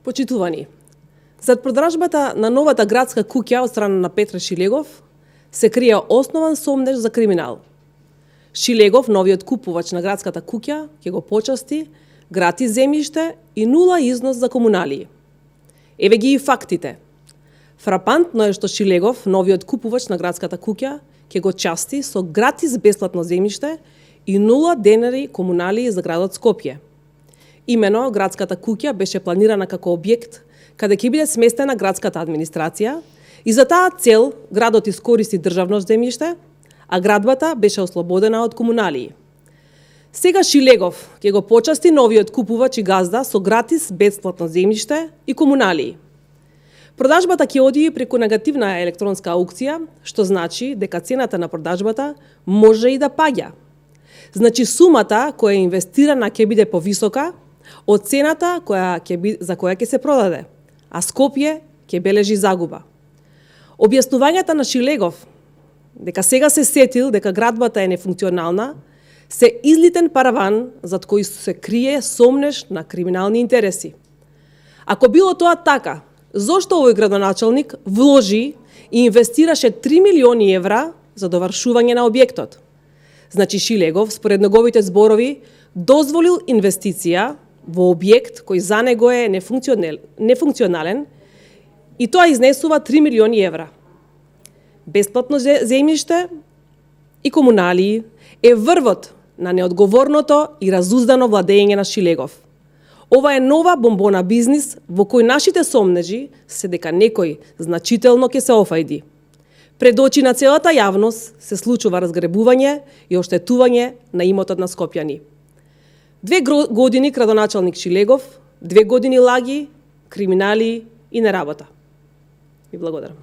Почитувани, зад продажбата на новата градска куќа од страна на Петре Шилегов се крие основан сомнеж за криминал. Шилегов, новиот купувач на градската куќа, ќе го почасти гратис земјиште и нула износ за комуналии. Еве ги и фактите. Фрапантно е што Шилегов, новиот купувач на градската куќа, ќе го части со гратис бесплатно земјиште и 0 денари комуналии за градот Скопје. Имено, градската куќа беше планирана како објект каде ќе биде сместена градската администрација и за таа цел градот искористи државно земјиште, а градбата беше ослободена од комуналии. Сега Шилегов ќе го почасти новиот купувач и газда со гратис бесплатно земјиште и комуналии. Продажбата ќе оди преку негативна електронска аукција, што значи дека цената на продажбата може и да паѓа. Значи сумата која е инвестирана ќе биде повисока од цената за која ќе се продаде, а Скопје ќе бележи загуба. Објаснувањата на Шилегов дека сега се сетил дека градбата е нефункционална се излитен параван зад кој се крие сомнеж на криминални интереси. Ако било тоа така, зошто овој градоначалник вложи и инвестираше 3 милиони евра за довршување на објектот? Значи Шилегов, според неговите зборови, дозволил инвестиција во објект кој за него е нефункционален и тоа изнесува 3 милиони евра. Бесплатно земјиште и комуналии е врвот на неодговорното и разуздано владење на Шилегов. Ова е нова бомбона бизнис во кој нашите сомнежи се дека некој значително ќе се офајди. Пред очи на целата јавност се случува разгребување и оштетување на имотот на скопјани. 2 години градоначалник Шилегов, 2 години лаги, криминали и неработа. Ви благодарам.